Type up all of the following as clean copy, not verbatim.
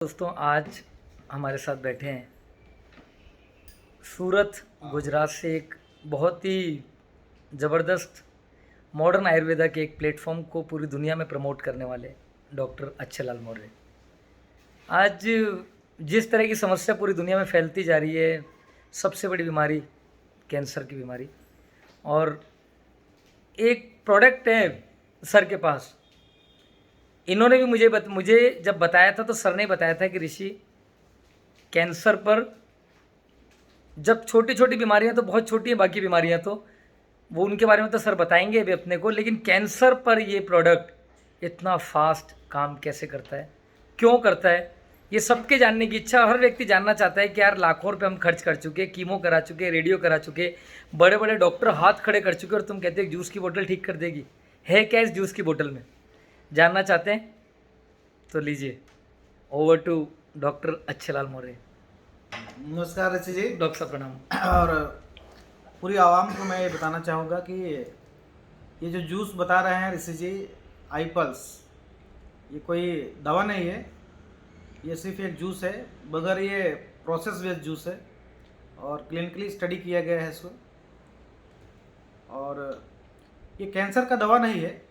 दोस्तों आज हमारे साथ बैठे हैं सूरत गुजरात से एक बहुत ही ज़बरदस्त मॉडर्न आयुर्वेदा के एक प्लेटफॉर्म को पूरी दुनिया में प्रमोट करने वाले डॉक्टर अच्छेलाल मौर्य। आज जिस तरह की समस्या पूरी दुनिया में फैलती जा रही है, सबसे बड़ी बीमारी कैंसर की बीमारी, और एक प्रोडक्ट है सर के पास। इन्होंने भी मुझे जब बताया था तो सर ने बताया था कि ऋषि, कैंसर पर जब छोटी छोटी बीमारियां तो बहुत छोटी हैं, बाकी बीमारियां तो वो उनके बारे में तो सर बताएंगे अभी अपने को, लेकिन कैंसर पर ये प्रोडक्ट इतना फास्ट काम कैसे करता है, क्यों करता है, ये सबके जानने की इच्छा। हर व्यक्ति जानना चाहता है कि यार लाखों रुपये हम खर्च कर चुके, कीमो करा चुके, रेडियो करा चुके, बड़े बड़े डॉक्टर हाथ खड़े कर चुके, और तुम कहते हो जूस की बोतल ठीक कर देगी। है क्या इस जूस की बोतल में? जानना चाहते हैं तो लीजिए, over to doctor Achchhelal Maurya. नमस्कार ऋषि जी। डॉक्टर साहब प्रणाम। और पूरी आवाम को मैं ये बताना चाहूँगा कि ये जो जूस बता रहे हैं ऋषि जी, आई पल्स, ये कोई दवा नहीं है, ये सिर्फ एक जूस है, मगर ये प्रोसेस बेस्ड जूस है और क्लिनिकली स्टडी किया गया है इसको। और ये कैंसर का दवा नहीं है,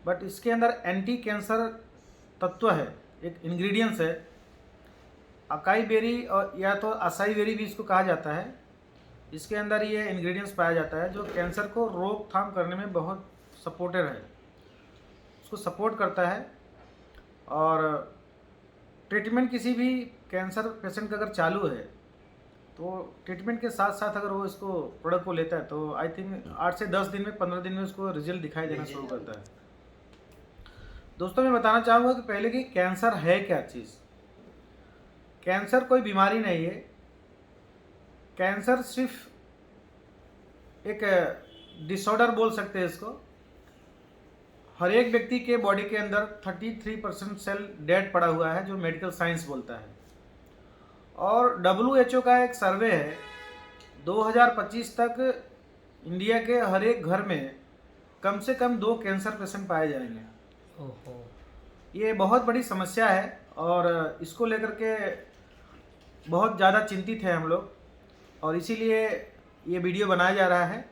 बट इसके अंदर एंटी कैंसर तत्व है, एक इंग्रेडिएंट्स है। अकाई बेरी और या तो असाई बेरी भी इसको कहा जाता है। इसके अंदर ये इंग्रेडिएंट्स पाया जाता है जो कैंसर को रोकथाम करने में बहुत सपोर्टिव है, उसको सपोर्ट करता है। और ट्रीटमेंट किसी भी कैंसर पेशेंट का अगर चालू है तो ट्रीटमेंट के साथ साथ अगर वो इसको प्रोडक्ट को लेता है तो आई थिंक 8 से 10 दिन में, 15 दिन में उसको रिजल्ट दिखाई देना शुरू करता है। दोस्तों मैं बताना चाहूँगा कि पहले कि कैंसर है क्या चीज़। कैंसर कोई बीमारी नहीं है, कैंसर सिर्फ एक डिसऑर्डर बोल सकते हैं इसको। हर एक व्यक्ति के बॉडी के अंदर 33% सेल डेड पड़ा हुआ है, जो मेडिकल साइंस बोलता है। और WHO का एक सर्वे है, 2025 तक इंडिया के हर एक घर में कम से कम 2 कैंसर पेशेंट पाए जाएंगे। ओहो, ये बहुत बड़ी समस्या है और इसको लेकर के बहुत ज़्यादा चिंतित है हम लोग, और इसीलिए ये वीडियो बनाया जा रहा है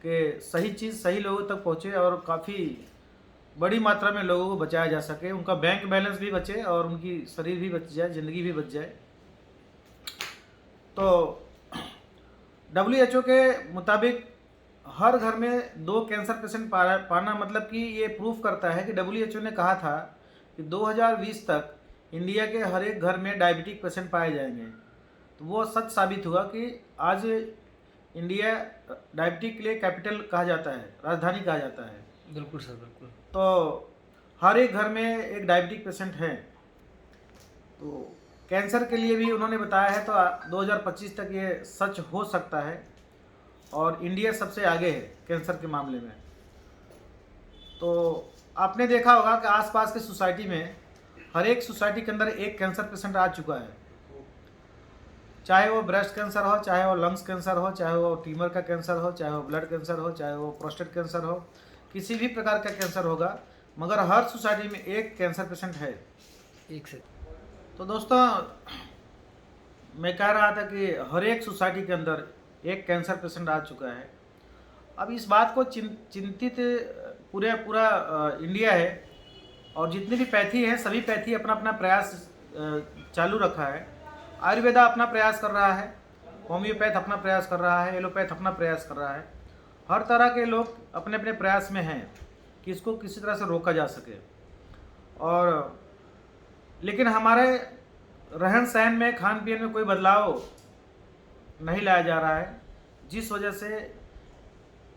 कि सही चीज़ सही लोगों तक पहुँचे और काफ़ी बड़ी मात्रा में लोगों को बचाया जा सके, उनका बैंक बैलेंस भी बचे और उनकी शरीर भी बच जाए, ज़िंदगी भी बच जाए। तो WHO के मुताबिक हर घर में 2 कैंसर पेशेंट पाना मतलब कि ये प्रूफ करता है कि WHO ने कहा था कि 2020 तक इंडिया के हर एक घर में डायबिटिक पेशेंट पाए जाएंगे। तो वो सच साबित हुआ कि आज इंडिया डायबिटिक के लिए कैपिटल कहा जाता है, राजधानी कहा जाता है। बिल्कुल सर, बिल्कुल। तो हर एक घर में एक डायबिटिक पेशेंट है। तो कैंसर के लिए भी उन्होंने बताया है, तो 2025 तक ये सच हो सकता है और इंडिया सबसे आगे है कैंसर के मामले में। तो आपने देखा होगा कि आसपास की सोसाइटी में हर एक सोसाइटी के अंदर एक कैंसर पेशेंट आ चुका है, चाहे वो ब्रेस्ट कैंसर हो, चाहे वो लंग्स कैंसर हो, चाहे वो ट्यूमर का कैंसर हो, चाहे वो ब्लड कैंसर हो, चाहे वो प्रोस्टेट कैंसर हो, किसी भी प्रकार का कैंसर होगा, मगर हर सोसाइटी में एक कैंसर पेशेंट है। एक से तो दोस्तों मैं कह रहा था कि हर एक सोसाइटी के अंदर एक कैंसर पेशेंट आ चुका है। अब इस बात को चिंतित पूरा इंडिया है, और जितनी भी पैथी हैं सभी पैथी अपना अपना प्रयास चालू रखा है। आयुर्वेदा अपना प्रयास कर रहा है, होम्योपैथ अपना प्रयास कर रहा है, एलोपैथ अपना प्रयास कर रहा है। हर तरह के लोग अपने अपने प्रयास में हैं कि इसको किसी तरह से रोका जा सके। और लेकिन हमारे रहन सहन में, खान पीन में कोई बदलाव नहीं लाया जा रहा है, जिस वजह से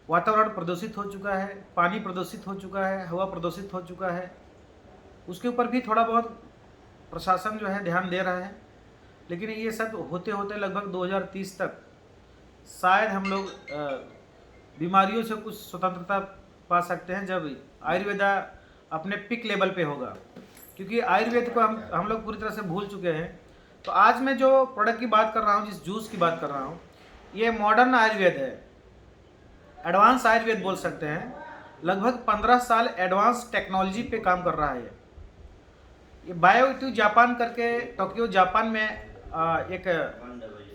वातावरण प्रदूषित हो चुका है, पानी प्रदूषित हो चुका है, हवा प्रदूषित हो चुका है। उसके ऊपर भी थोड़ा बहुत प्रशासन जो है ध्यान दे रहा है, लेकिन ये सब होते होते लगभग 2030 तक शायद हम लोग बीमारियों से कुछ स्वतंत्रता पा सकते हैं, जब आयुर्वेदा अपने पिक लेवल पे होगा। क्योंकि आयुर्वेद को हम लोग पूरी तरह से भूल चुके हैं। तो आज मैं जो प्रोडक्ट की बात कर रहा हूँ, जिस जूस की बात कर रहा हूँ, ये मॉडर्न आयुर्वेद है, एडवांस आयुर्वेद बोल सकते हैं। लगभग 15 साल एडवांस टेक्नोलॉजी पे काम कर रहा है। ये बायोएक्टिव जापान करके टोक्यो जापान में एक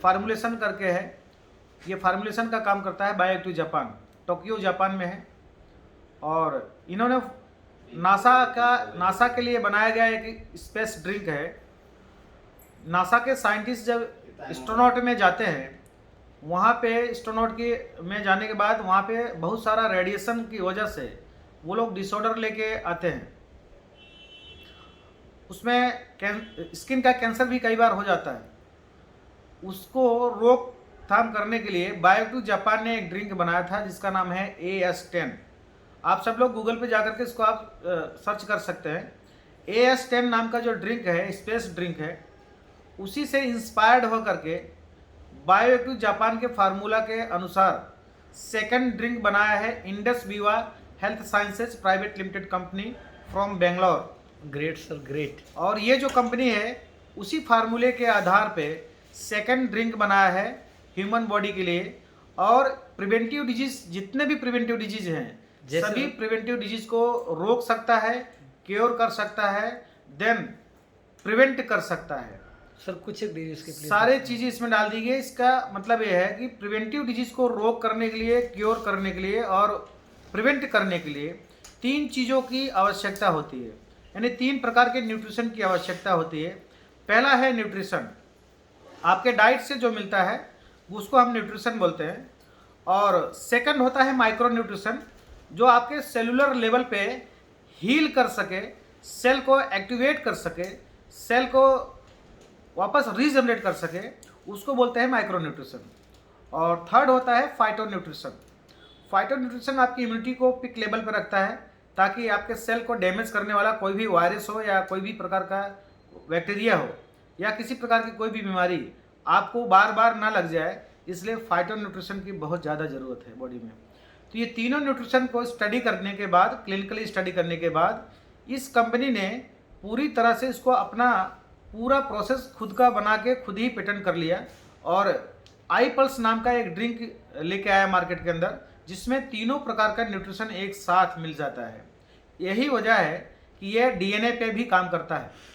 फार्मूलेशन करके है। ये फार्मूलेशन का काम करता है बायोएक्टिव जापान, टोक्यो जापान में है। और इन्होंने नासा के लिए बनाया गया एक स्पेस ड्रिंक है। नासा के साइंटिस्ट जब एस्ट्रोनॉट में जाते हैं, वहाँ पे एस्ट्रोनॉट की में जाने के बाद वहाँ पे बहुत सारा रेडिएशन की वजह से वो लोग डिसऑर्डर लेके आते हैं। उसमें स्किन का कैंसर भी कई बार हो जाता है। उसको रोकथाम करने के लिए बायोएक्टिव जापान ने एक ड्रिंक बनाया था जिसका नाम है AS10। आप सब लोग गूगल पे जाकर के इसको आप सर्च कर सकते हैं। AS10 नाम का जो ड्रिंक है, स्पेस ड्रिंक है, उसी से इंस्पायर्ड होकर के बायोएक्टिव जापान के फार्मूला के अनुसार सेकंड ड्रिंक बनाया है Indus Viva health sciences private limited company from Bangalore. Great sir, great. और ये जो कंपनी है उसी फार्मूले के आधार पे सेकंड ड्रिंक बनाया है ह्यूमन बॉडी के लिए। और प्रिवेंटिव डिजीज, जितने भी प्रिवेंटिव डिजीज हैं, सभी प्रिवेंटिव डिजीज को रोक सकता है, क्योर कर सकता है, देन प्रिवेंट कर सकता है। सर कुछ एक डिजीज के सारे चीज़ें इसमें डाल दी गई। इसका मतलब ये है कि प्रिवेंटिव डिजीज को रोक करने के लिए, क्योर करने के लिए और प्रिवेंट करने के लिए 3 चीज़ों की आवश्यकता होती है, यानी 3 प्रकार के न्यूट्रिशन की आवश्यकता होती है। पहला है न्यूट्रिशन, आपके डाइट से जो मिलता है उसको हम न्यूट्रिशन बोलते हैं। और सेकंड होता है माइक्रो न्यूट्रिशन, जो आपके सेलुलर लेवल पे हील कर सके, सेल को एक्टिवेट कर सके, सेल को वापस रीजनरेट कर सके, उसको बोलते हैं माइक्रो न्यूट्रिशन। और थर्ड होता है फाइटो न्यूट्रिशन। फाइटो न्यूट्रिशन आपकी इम्यूनिटी को पिक लेवल पर रखता है ताकि आपके सेल को डैमेज करने वाला कोई भी वायरस हो या कोई भी प्रकार का बैक्टीरिया हो या किसी प्रकार की कोई भी बीमारी आपको बार बार ना लग जाए, इसलिए फाइटो न्यूट्रिशन की बहुत ज़्यादा ज़रूरत है बॉडी में। तो ये तीनों न्यूट्रिशन को स्टडी करने के बाद, क्लिनिकली स्टडी करने के बाद, इस कंपनी ने पूरी तरह से इसको अपना पूरा प्रोसेस खुद का बना के खुद ही पेटेंट कर लिया। और आई पल्स नाम का एक ड्रिंक लेके आया मार्केट के अंदर, जिसमें तीनों प्रकार का न्यूट्रिशन एक साथ मिल जाता है। यही वजह है कि यह डीएनए पे भी काम करता है।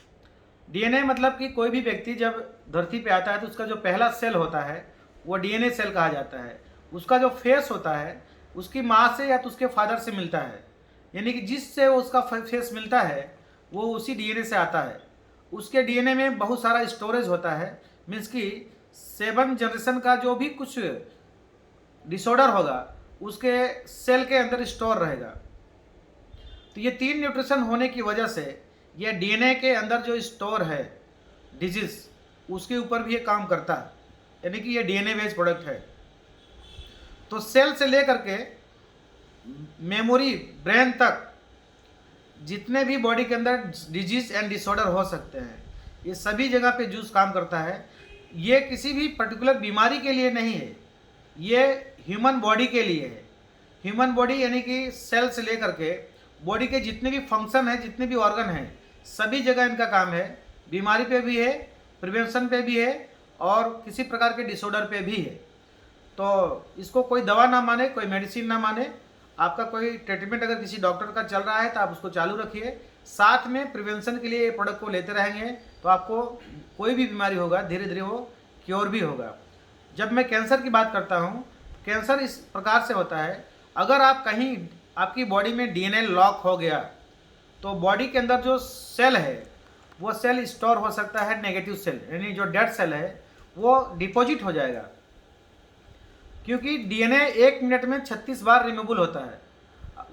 डीएनए मतलब कि कोई भी व्यक्ति जब धरती पे आता है तो उसका जो पहला सेल होता है वो डीएनए सेल कहा जाता है। उसका जो फेस होता है उसकी माँ से या तो उसके फादर से मिलता है, यानी कि जिससे उसका फेस मिलता है वो उसी डीएनए से आता है। उसके डीएनए में बहुत सारा स्टोरेज होता है, मीन्स कि 7 जनरेशन का जो भी कुछ डिसऑर्डर होगा उसके सेल के अंदर स्टोर रहेगा। तो ये 3 न्यूट्रिशन होने की वजह से ये डीएनए के अंदर जो स्टोर है डिजीज, उसके ऊपर भी ये काम करता है, यानी कि ये डीएनए बेस्ड प्रोडक्ट है। तो सेल से लेकर के मेमोरी, ब्रेन तक जितने भी बॉडी के अंदर डिजीज एंड डिसऑर्डर हो सकते हैं, ये सभी जगह पे जूस काम करता है। ये किसी भी पर्टिकुलर बीमारी के लिए नहीं है, ये ह्यूमन बॉडी के लिए है। ह्यूमन बॉडी यानी कि सेल से लेकर के बॉडी के जितने भी फंक्शन हैं, जितने भी ऑर्गन हैं, सभी जगह इनका काम है। बीमारी पे भी है, प्रिवेंशन पे भी है और किसी प्रकार के डिसऑर्डर पे भी है। तो इसको कोई दवा ना माने, कोई मेडिसिन ना माने। आपका कोई ट्रीटमेंट अगर किसी डॉक्टर का चल रहा है तो आप उसको चालू रखिए, साथ में प्रिवेंशन के लिए ये प्रोडक्ट को लेते रहेंगे तो आपको कोई भी बीमारी होगा धीरे धीरे वो क्योर भी होगा। जब मैं कैंसर की बात करता हूँ, कैंसर इस प्रकार से होता है, अगर आप कहीं आपकी बॉडी में डीएनए लॉक हो गया तो बॉडी के अंदर जो सेल है वो सेल स्टोर हो सकता है नेगेटिव सेल, यानी जो डेड सेल है वो डिपॉजिट हो जाएगा, क्योंकि डीएनए 1 मिनट में 36 बार रिमूवल होता है।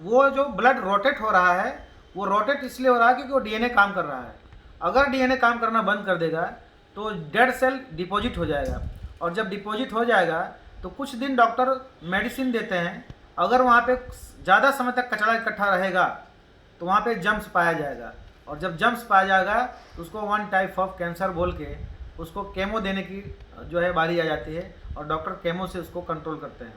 वो जो ब्लड रोटेट हो रहा है वो रोटेट इसलिए हो रहा है क्योंकि वो डीएनए काम कर रहा है। अगर डीएनए काम करना बंद कर देगा तो डेड सेल डिपॉजिट हो जाएगा, और जब डिपॉजिट हो जाएगा तो कुछ दिन डॉक्टर मेडिसिन देते हैं। अगर वहाँ पे ज़्यादा समय तक कचरा इकट्ठा रहेगा तो वहाँ पे जम्स पाया जाएगा, और जब जम्स पाया जाएगा तो उसको 1 टाइप ऑफ कैंसर बोल के उसको केमो देने की जो है बारी आ जाती है, और डॉक्टर केमो से उसको कंट्रोल करते हैं।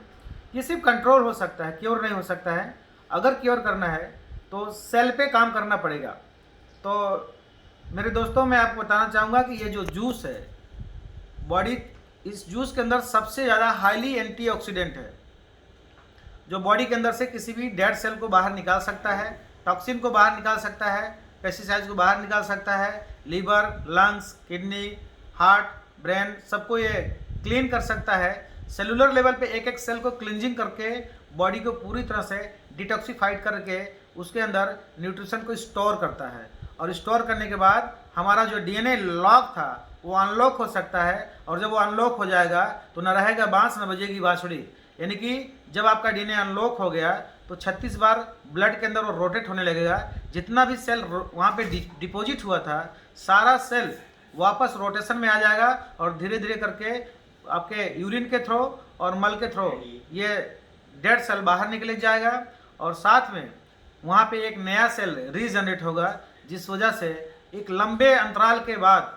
ये सिर्फ कंट्रोल हो सकता है, क्योर नहीं हो सकता है। अगर क्योर करना है तो सेल पे काम करना पड़ेगा। तो मेरे दोस्तों, मैं आपको बताना चाहूँगा कि ये जो जूस है बॉडी, इस जूस के अंदर सबसे ज़्यादा हाईली एंटीऑक्सीडेंट है, जो बॉडी के अंदर से किसी भी डेड सेल को बाहर निकाल सकता है, टॉक्सिन को बाहर निकाल सकता है, पेस्टिसाइड्स को बाहर निकाल सकता है। Liver, lungs, kidney, heart, brain सबको ये क्लीन कर सकता है। सेलुलर लेवल पे एक एक सेल को क्लिनजिंग करके बॉडी को पूरी तरह से डिटॉक्सिफाइड करके उसके अंदर न्यूट्रिशन को स्टोर करता है, और स्टोर करने के बाद हमारा जो डीएनए लॉक था वो अनलॉक हो सकता है। और जब वो अनलॉक हो जाएगा तो न रहेगा बांस न बजेगी बांसुरी। यानी कि जब आपका डीएनए अनलॉक हो गया तो 36 बार ब्लड के अंदर वो रोटेट होने लगेगा। जितना भी सेल वहाँ पे डिपॉजिट हुआ था सारा सेल वापस रोटेशन में आ जाएगा, और धीरे धीरे करके आपके यूरिन के थ्रू और मल के थ्रू ये डेड सेल बाहर निकल जाएगा, और साथ में वहाँ पे एक नया सेल रीजनरेट होगा, जिस वजह से एक लंबे अंतराल के बाद,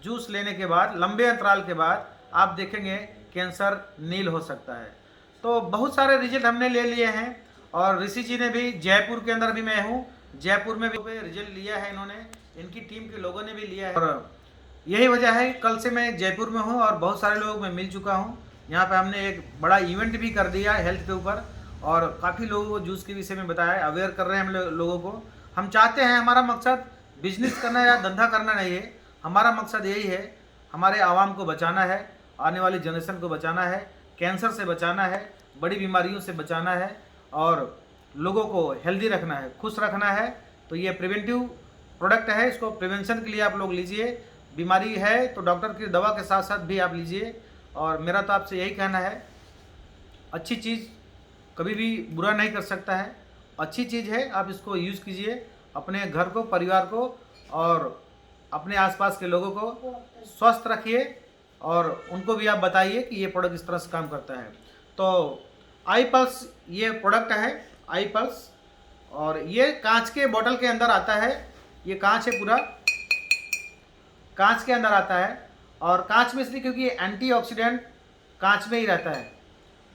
जूस लेने के बाद लंबे अंतराल के बाद आप देखेंगे कैंसर नील हो सकता है। तो बहुत सारे रिजल्ट हमने ले लिए हैं, और ऋषि जी ने भी, जयपुर के अंदर भी मैं हूँ, जयपुर में भी रिजल्ट लिया है इन्होंने, इनकी टीम के लोगों ने भी लिया है। और यही वजह है कल से मैं जयपुर में हूँ और बहुत सारे लोग मैं मिल चुका हूँ। यहाँ पे हमने एक बड़ा इवेंट भी कर दिया है हेल्थ के ऊपर, और काफ़ी लोगों को जूस के विषय में बताया, अवेयर कर रहे हैं हम लोगों को। हम चाहते हैं, हमारा मकसद बिजनेस करना या धंधा करना नहीं है, हमारा मकसद यही है, हमारे आवाम को बचाना है, आने वाली जनरेशन को बचाना है, कैंसर से बचाना है, बड़ी बीमारियों से बचाना है, और लोगों को हेल्दी रखना है, खुश रखना है। तो ये प्रिवेंटिव प्रोडक्ट है, इसको प्रिवेंशन के लिए आप लोग लीजिए। बीमारी है तो डॉक्टर की दवा के साथ साथ भी आप लीजिए। और मेरा तो आपसे यही कहना है, अच्छी चीज़ कभी भी बुरा नहीं कर सकता है, अच्छी चीज़ है, आप इसको यूज़ कीजिए, अपने घर को, परिवार को और अपने आसपास के लोगों को स्वस्थ रखिए, और उनको भी आप बताइए कि ये प्रोडक्ट इस तरह से काम करता है। तो आई पल्स ये प्रोडक्ट है, आई पल्स, और ये कांच के बोतल के अंदर आता है। ये कांच है, पूरा कांच के अंदर आता है, और कांच में इसलिए क्योंकि एंटीऑक्सीडेंट कांच में ही रहता है,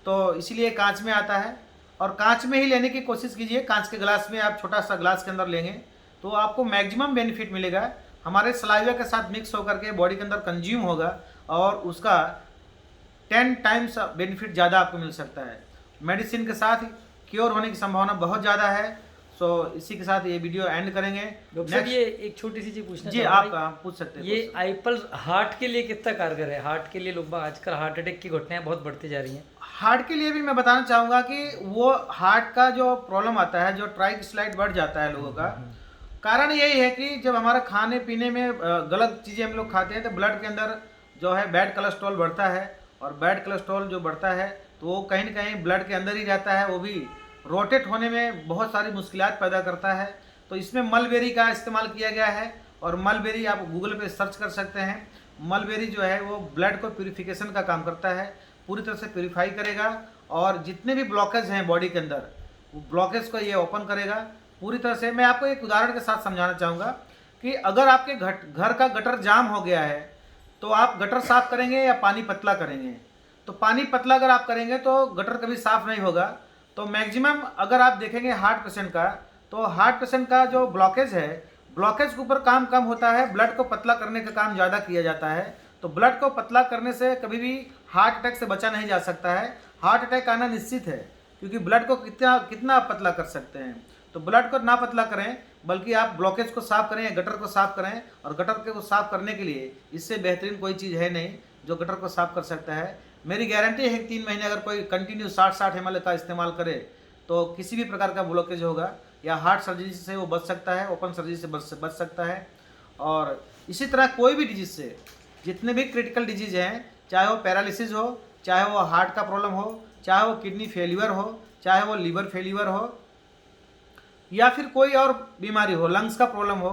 तो इसीलिए कांच में आता है। और कांच में ही लेने की कोशिश कीजिए, कांच के गिलास में, आप छोटा सा ग्लास के अंदर लेंगे तो आपको मैक्सिमम बेनिफिट मिलेगा। हमारे सलाइवा के साथ मिक्स होकर के बॉडी के अंदर कंज्यूम होगा, और उसका 10 टाइम्स बेनिफिट ज़्यादा आपको मिल सकता है। मेडिसिन के साथ क्योर होने की संभावना बहुत ज़्यादा है। सो इसी के साथ ये वीडियो एंड करेंगे। डॉक्टर साहब, ये एक छोटी सी चीज पूछना जी, चाहूंगा। आप पूछ सकते हैं। ये आईपल्स हार्ट के लिए कितना कारगर है? हार्ट के लिए लोग आजकल हार्ट अटैक की घटनाएं बहुत बढ़ती जा रही हैं। हार्ट के लिए भी मैं बताना चाहूँगा कि वो हार्ट का जो प्रॉब्लम आता है, जो ट्राइग्लिसराइड बढ़ जाता है लोगों का, कारण यही है कि जब हमारा खाने पीने में गलत चीज़ें हम लोग खाते हैं तो ब्लड के अंदर जो है बैड कोलेस्ट्रॉल बढ़ता है, और बैड कोलेस्ट्रॉल जो बढ़ता है तो वो कहीं ना कहीं ब्लड के अंदर ही रहता है, वो भी रोटेट होने में बहुत सारी मुश्किलात पैदा करता है। तो इसमें मलबेरी का इस्तेमाल किया गया है, और मलबेरी आप गूगल पे सर्च कर सकते हैं। मलबेरी जो है वो ब्लड को प्यूरिफिकेशन का काम करता है, पूरी तरह से प्यूरिफाई करेगा, और जितने भी ब्लॉकेज हैं बॉडी के अंदर वो ब्लॉकेज को ये ओपन करेगा पूरी तरह से। मैं आपको एक उदाहरण के साथ समझाना चाहूँगा कि अगर आपके घर का गटर जाम हो गया है तो आप गटर साफ करेंगे या पानी पतला करेंगे? तो पानी पतला अगर आप करेंगे तो गटर कभी साफ नहीं होगा। तो मैक्सिमम अगर आप देखेंगे हार्ट पेशेंट का, तो हार्ट पेशेंट का जो ब्लॉकेज है, ब्लॉकेज के ऊपर काम कम होता है, ब्लड को पतला करने का काम ज़्यादा किया जाता है। तो ब्लड को पतला करने से कभी भी हार्ट अटैक से बचा नहीं जा सकता है। हार्ट अटैक आना निश्चित है, क्योंकि ब्लड को कितना आप पतला कर सकते हैं। तो ब्लड को ना पतला करें, बल्कि आप ब्लॉकेज को साफ करें, गटर को साफ करें। और गटर को साफ करने के लिए इससे बेहतरीन कोई चीज़ है नहीं जो गटर को साफ कर सकता है। मेरी गारंटी है कि 3 महीने अगर कोई कंटिन्यू 60 ml का इस्तेमाल करे तो किसी भी प्रकार का ब्लॉकेज होगा या हार्ट सर्जरी से वो बच सकता है, ओपन सर्जरी से बच सकता है। और इसी तरह कोई भी डिजीज़ से, जितने भी क्रिटिकल डिजीज़ हैं, चाहे वो पैरालिसिस हो, चाहे वो हार्ट का प्रॉब्लम हो, चाहे वो किडनी फेल्यूर हो, चाहे वो लीवर फेल्यूर हो, या फिर कोई और बीमारी हो, लंग्स का प्रॉब्लम हो,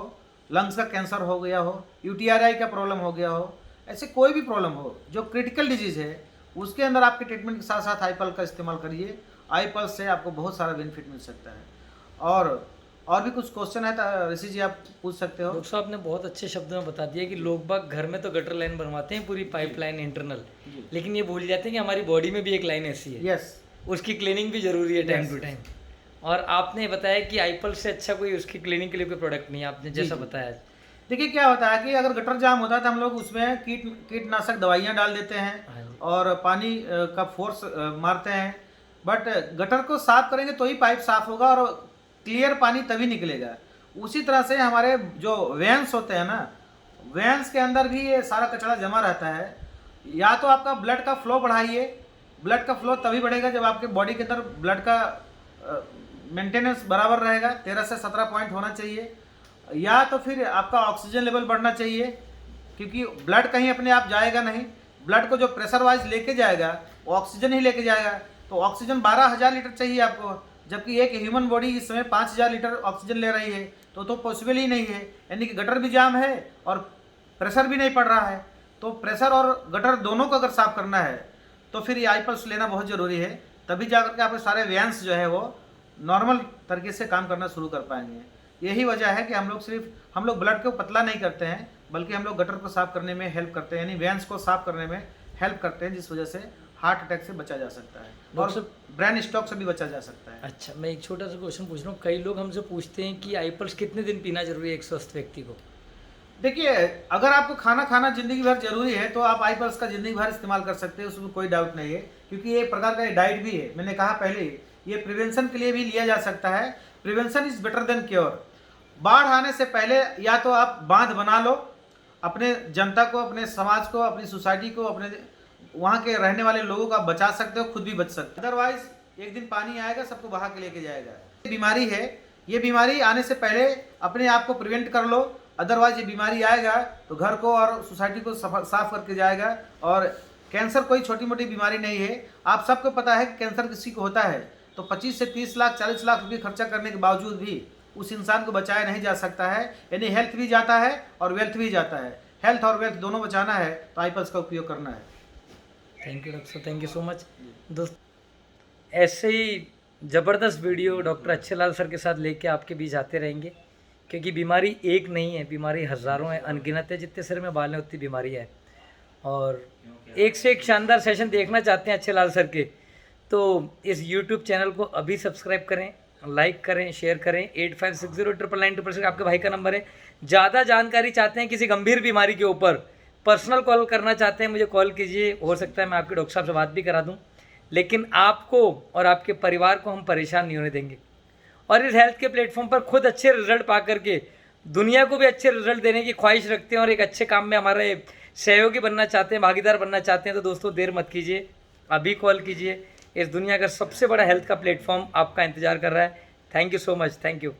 लंग्स का कैंसर हो गया हो, यूटीआरआई का प्रॉब्लम हो गया हो, ऐसे कोई भी प्रॉब्लम हो जो क्रिटिकल डिजीज़ है, उसके अंदर आपके ट्रीटमेंट के साथ साथ आईपल का इस्तेमाल करिए। आईपल से आपको बहुत सारा बेनिफिट मिल सकता है। और भी कुछ क्वेश्चन है तो ऋषि जी आप पूछ सकते हो। डॉक्टर साहब ने बहुत अच्छे शब्दों में बता दिया कि लोग बाग घर में तो गटर लाइन बनवाते हैं, पूरी पाइप लाइन इंटरनल, लेकिन ये भूल जाते हैं कि हमारी बॉडी में भी एक लाइन ऐसी है। यस, उसकी क्लीनिंग भी जरूरी है टाइम टू टाइम। और आपने बताया कि आईपल से अच्छा कोई उसकी क्लीनिंग के लिए कोई प्रोडक्ट नहीं है, आपने जैसा बताया। देखिए क्या होता है कि अगर गटर जाम होता है तो हम लोग उसमें कीटनाशक दवाइयाँ डाल देते हैं और पानी का फोर्स मारते हैं। बट गटर को साफ करेंगे तो ही पाइप साफ होगा और क्लियर पानी तभी निकलेगा। उसी तरह से हमारे जो वेन्स होते हैं ना, वेन्स के अंदर भी ये सारा कचरा जमा रहता है। या तो आपका ब्लड का फ्लो बढ़ाइए, ब्लड का फ्लो तभी बढ़ेगा जब आपके बॉडी के अंदर ब्लड का मेंटेनेंस बराबर रहेगा, 13 से 17 पॉइंट होना चाहिए। या तो फिर आपका ऑक्सीजन लेवल बढ़ना चाहिए, क्योंकि ब्लड कहीं अपने आप जाएगा नहीं, ब्लड को जो प्रेशर वाइज लेके जाएगा वो ऑक्सीजन ही लेके जाएगा। तो ऑक्सीजन 12,000 लीटर चाहिए आपको, जबकि एक ह्यूमन बॉडी इस समय 5,000 लीटर ऑक्सीजन ले रही है, तो पॉसिबल ही नहीं है। यानी कि गटर भी जाम है और प्रेशर भी नहीं पड़ रहा है। तो प्रेशर और गटर दोनों को अगर साफ करना है तो फिर ये आई पल्स लेना बहुत ज़रूरी है, तभी जाकर के आपके सारे वेन्स जो है वो नॉर्मल तरीके से काम करना शुरू कर पाएंगे। यही वजह है कि हम लोग ब्लड को पतला नहीं करते हैं, बल्कि हम लोग गटर को साफ करने में हेल्प करते हैं, यानी वेन्स को साफ करने में हेल्प करते हैं, जिस वजह से हार्ट अटैक से बचा जा सकता है और ब्रेन स्ट्रोक से भी बचा जा सकता है। अच्छा, मैं एक छोटा सा क्वेश्चन पूछ रहा हूँ। कई लोग हमसे पूछते हैं कि आई पल्स कितने दिन पीना जरूरी है एक स्वस्थ व्यक्ति को? देखिए, अगर आपको खाना खाना जिंदगी भर जरूरी है तो आप आई पल्स का जिंदगी भर इस्तेमाल कर सकते हैं, उसमें कोई डाउट नहीं है, क्योंकि ये एक प्रकार का डाइट भी है। मैंने कहा पहले, ये प्रिवेंशन के लिए भी लिया जा सकता है। Prevention is better than cure. बाढ़ आने से पहले या तो आप बांध बना लो, अपने जनता को, अपने समाज को, अपनी सोसाइटी को, अपने वहाँ के रहने वाले लोगों का बचा सकते हो, खुद भी बच सकते हो। अदरवाइज एक दिन पानी आएगा, सबको बहा के लेके जाएगा। ये बीमारी है, ये बीमारी आने से पहले अपने आप को प्रिवेंट कर लो, अदरवाइज ये बीमारी आएगा तो घर को और सोसाइटी को साफ करके जाएगा। और कैंसर कोई छोटी मोटी बीमारी नहीं है। आप सबको पता है कि कैंसर किसी को होता है तो 25 से 30 लाख 40 लाख रुपये खर्चा करने के बावजूद भी उस इंसान को बचाया नहीं जा सकता है। यानी हेल्थ भी जाता है और वेल्थ भी जाता है। हेल्थ और वेल्थ दोनों बचाना है तो आई पल्स का उपयोग करना है। थैंक यू डॉक्टर साहब, थैंक यू सो मच। दोस्त, ऐसे ही ज़बरदस्त वीडियो डॉक्टर अच्छेलाल सर के साथ लेके आपके बीच आते रहेंगे, क्योंकि बीमारी एक नहीं है, बीमारी हज़ारों है, अनगिनत है। जितने सिर में बाल हैं उतनी बीमारी है। और एक से एक शानदार सेशन देखना चाहते हैं अच्छेलाल सर के, तो इस यूट्यूब चैनल को अभी सब्सक्राइब करें, लाइक करें, शेयर करें। 85609999 आपके भाई का नंबर है। ज़्यादा जानकारी चाहते हैं किसी गंभीर बीमारी के ऊपर, पर्सनल कॉल करना चाहते हैं, मुझे कॉल कीजिए। हो सकता है मैं आपके डॉक्टर साहब से बात भी करा दूं, लेकिन आपको और आपके परिवार को हम परेशान नहीं होने देंगे। और इस हेल्थ के प्लेटफॉर्म पर खुद अच्छे रिजल्ट पा करके दुनिया को भी अच्छे रिजल्ट देने की ख्वाहिश रखते हैं और एक अच्छे काम में हमारे सहयोगी बनना चाहते हैं, भागीदार बनना चाहते हैं, तो दोस्तों देर मत कीजिए, अभी कॉल कीजिए। इस दुनिया का सबसे बड़ा हेल्थ का प्लेटफॉर्म आपका इंतजार कर रहा है। Thank you so much, thank you.